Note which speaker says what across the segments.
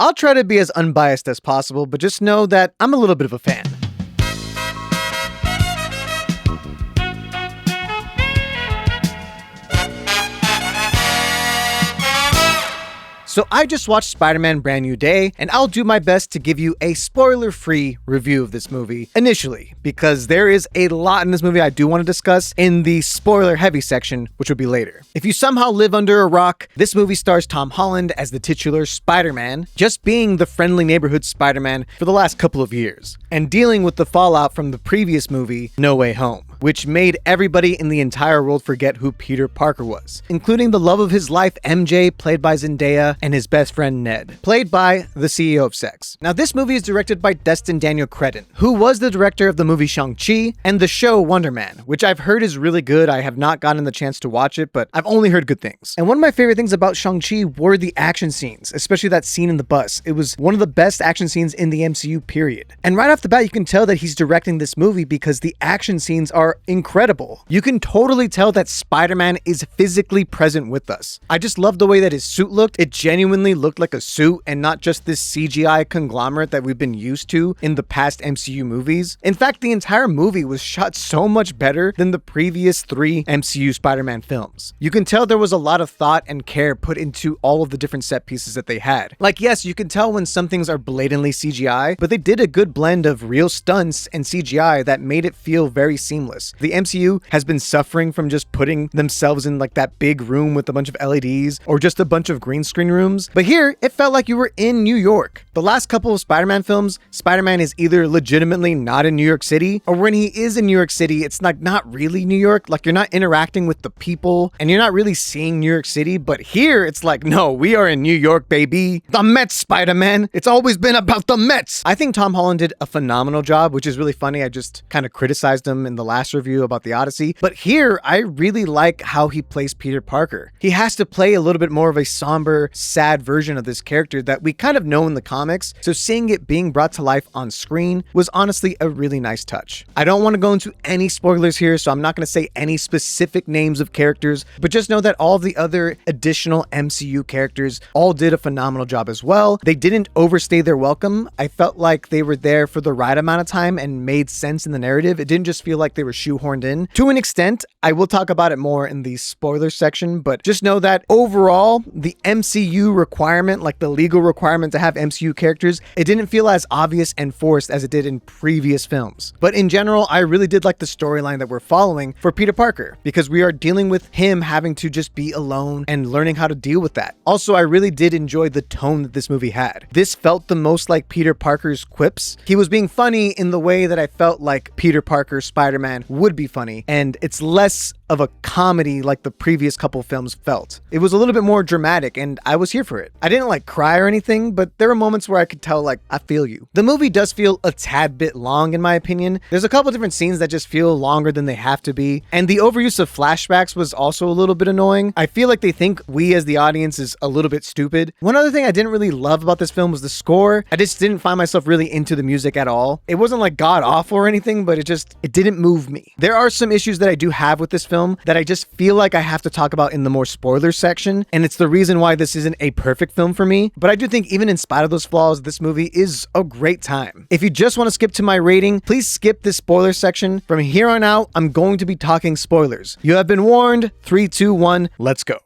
Speaker 1: I'll try to be as unbiased as possible, but just know that I'm a little bit of a fan. So I just watched Spider-Man Brand New Day, and I'll do my best to give you a spoiler-free review of this movie initially, because there is a lot in this movie I do want to discuss in the spoiler-heavy section, which will be later. If you somehow live under a rock, this movie stars Tom Holland as the titular Spider-Man, just being the friendly neighborhood Spider-Man for the last couple of years, and dealing with the fallout from the previous movie, No Way Home, which made everybody in the entire world forget who Peter Parker was, including the love of his life, MJ, played by Zendaya, and his best friend Ned, played by the CEO of Sex. Now, this movie is directed by Destin Daniel Cretton, who was the director of the movie Shang-Chi and the show Wonder Man, which I've heard is really good. I have not gotten the chance to watch it, but I've only heard good things. And one of my favorite things about Shang-Chi were the action scenes, especially that scene in the bus. It was one of the best action scenes in the MCU, period. And right off the bat, you can tell that he's directing this movie because the action scenes are incredible. You can totally tell that Spider-Man is physically present with us. I just love the way that his suit looked. It genuinely looked like a suit and not just this CGI conglomerate that we've been used to in the past MCU movies. In fact, the entire movie was shot so much better than the previous 3 MCU Spider-Man films. You can tell there was a lot of thought and care put into all of the different set pieces that they had. Like, yes, you can tell when some things are blatantly CGI, but they did a good blend of real stunts and CGI that made it feel very seamless. The MCU has been suffering from just putting themselves in like that big room with a bunch of LEDs or just a bunch of green screen rooms. But here, it felt like you were in New York. The last couple of Spider-Man films, Spider-Man is either legitimately not in New York City, or when he is in New York City, it's like not really New York. Like, you're not interacting with the people and you're not really seeing New York City. But here, it's like, no, we are in New York, baby. The Mets, Spider-Man. It's always been about the Mets. I think Tom Holland did a phenomenal job, which is really funny. I just kind of criticized him in the last review about the Odyssey. But here, I really like how he plays Peter Parker. He has to play a little bit more of a somber, sad version of this character that we kind of know in the comics, so seeing it being brought to life on screen was honestly a really nice touch. I don't want to go into any spoilers here, so I'm not going to say any specific names of characters, but just know that all of the other additional MCU characters all did a phenomenal job as well. They didn't overstay their welcome. I felt like they were there for the right amount of time and made sense in the narrative. It didn't just feel like they were shoehorned in. To an extent, I will talk about it more in the spoiler section, but just know that overall, the MCU requirement, like the legal requirement to have MCU characters, it didn't feel as obvious and forced as it did in previous films. But in general, I really did like the storyline that we're following for Peter Parker, because we are dealing with him having to just be alone and learning how to deal with that. Also, I really did enjoy the tone that this movie had. This felt the most like Peter Parker's quips. He was being funny in the way that I felt like Peter Parker Spider-Man would be funny, and it's less of a comedy like the previous couple films felt. It was a little bit more dramatic, and I was here for it. I didn't like cry or anything, but there were moments where I could tell like, I feel you. The movie does feel a tad bit long in my opinion. There's a couple different scenes that just feel longer than they have to be, and the overuse of flashbacks was also a little bit annoying. I feel like they think we as the audience is a little bit stupid. One other thing I didn't really love about this film was the score. I just didn't find myself really into the music at all. It wasn't like god awful or anything, but it didn't move me. There are some issues that I do have with this film that I just feel like I have to talk about in the more spoiler section, and it's the reason why this isn't a perfect film for me. But I do think even in spite of those flaws, this movie is a great time. If you just want to skip to my rating, please skip this spoiler section. From here on out, I'm going to be talking spoilers. You have been warned. 3, 2, 1, let's go.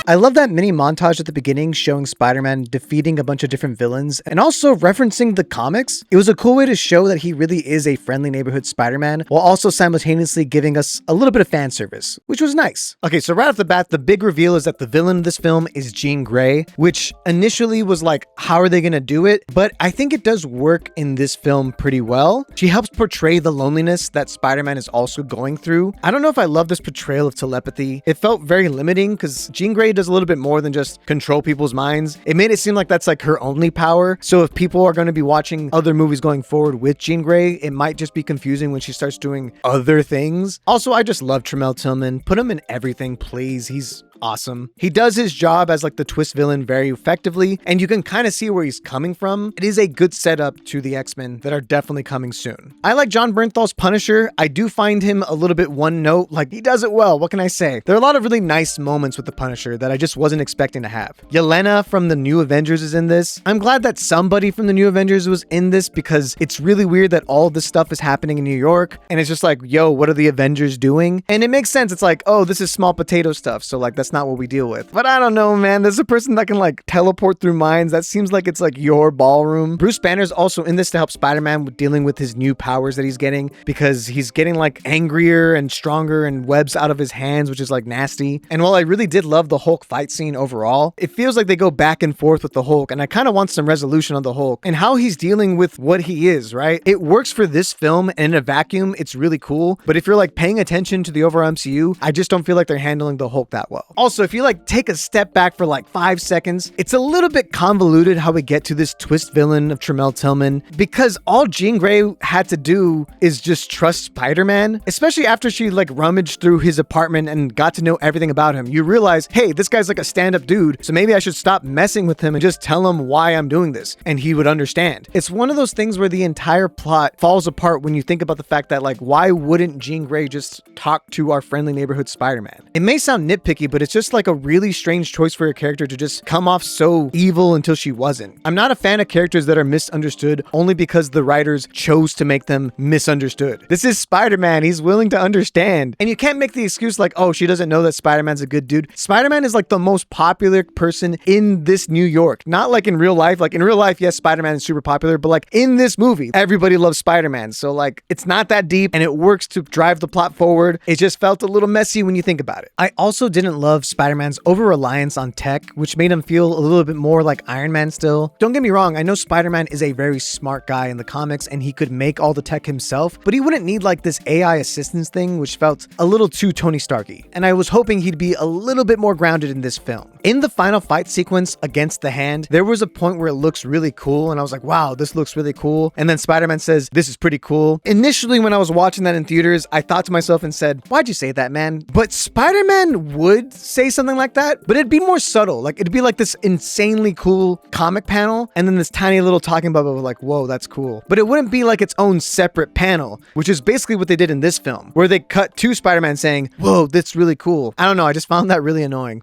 Speaker 1: I love that mini montage at the beginning showing Spider-Man defeating a bunch of different villains and also referencing the comics. It was a cool way to show that he really is a friendly neighborhood Spider-Man while also simultaneously giving us a little bit of fan service, which was nice. Okay, so right off the bat, the big reveal is that the villain of this film is Jean Grey, which initially was like, how are they gonna do it? But I think it does work in this film pretty well. She helps portray the loneliness that Spider-Man is also going through. I don't know if I love this portrayal of telepathy. It felt very limiting because Jean Grey does a little bit more than just control people's minds. It made it seem like that's like her only power. So if people are going to be watching other movies going forward with Jean Grey, it might just be confusing when she starts doing other things. Also, I just love Tramell Tillman. Put him in everything, please. He's awesome. He does his job as like the twist villain very effectively, and you can kind of see where he's coming from. It is a good setup to the X-Men that are definitely coming soon. I like John Bernthal's Punisher. I do find him a little bit one note, like he does it well. What can I say? There are a lot of really nice moments with the Punisher that I just wasn't expecting to have. Yelena from the New Avengers is in this. I'm glad that somebody from the New Avengers was in this because it's really weird that all this stuff is happening in New York and it's just like, yo, what are the Avengers doing? And it makes sense. It's like, oh, this is small potato stuff, so like that's not what we deal with. But I don't know, man. There's a person that can like teleport through minds. That seems like it's like your ballroom. Bruce Banner's also in this to help Spider-Man with dealing with his new powers that he's getting, because he's getting like angrier and stronger and webs out of his hands, which is like nasty. And while I really did love the Hulk fight scene overall, it feels like they go back and forth with the Hulk, and I kind of want some resolution on the Hulk and how he's dealing with what he is, right? It works for this film, and in a vacuum, it's really cool. But if you're like paying attention to the overall MCU, I just don't feel like they're handling the Hulk that well. Also, if you like take a step back for like 5 seconds, it's a little bit convoluted how we get to this twist villain of Tremel Tillman, because all Jean Grey had to do is just trust Spider-Man, especially after she like rummaged through his apartment and got to know everything about him. You realize, hey, this guy's like a stand-up dude, so maybe I should stop messing with him and just tell him why I'm doing this, and he would understand. It's one of those things where the entire plot falls apart when you think about the fact that like, why wouldn't Jean Grey just talk to our friendly neighborhood Spider-Man? It may sound nitpicky, but it's just like a really strange choice for a character to just come off so evil until she wasn't. I'm not a fan of characters that are misunderstood only because the writers chose to make them misunderstood. This is Spider-Man. He's willing to understand. And you can't make the excuse like, oh, she doesn't know that Spider-Man's a good dude. Spider-Man is like the most popular person in this New York. Not like in real life. Like in real life, yes, Spider-Man is super popular, but like in this movie, everybody loves Spider-Man. So like, it's not that deep and it works to drive the plot forward. It just felt a little messy when you think about it. I also didn't love Spider-Man's over-reliance on tech, which made him feel a little bit more like Iron Man still. Don't get me wrong, I know Spider-Man is a very smart guy in the comics and he could make all the tech himself, but he wouldn't need like this AI assistance thing, which felt a little too Tony Starky. And I was hoping he'd be a little bit more grounded in this film. In the final fight sequence against the Hand, there was a point where it looks really cool and I was like, wow, this looks really cool. And then Spider-Man says, this is pretty cool. Initially, when I was watching that in theaters, I thought to myself and said, why'd you say that, man? But Spider-Man would say something like that, but it'd be more subtle. Like it'd be like this insanely cool comic panel and then this tiny little talking bubble like, whoa, that's cool. But it wouldn't be like its own separate panel, which is basically what they did in this film, where they cut to Spider-Man saying, whoa, that's really cool. I don't know, I just found that really annoying.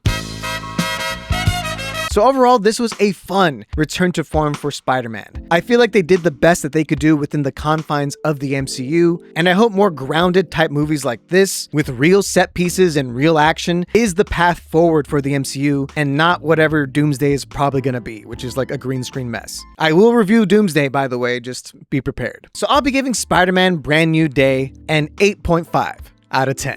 Speaker 1: So overall, this was a fun return to form for Spider-Man. I feel like they did the best that they could do within the confines of the MCU, and I hope more grounded type movies like this, with real set pieces and real action, is the path forward for the MCU, and not whatever Doomsday is probably gonna be, which is like a green screen mess. I will review Doomsday, by the way, just be prepared. So I'll be giving Spider-Man Brand New Day an 8.5 out of 10.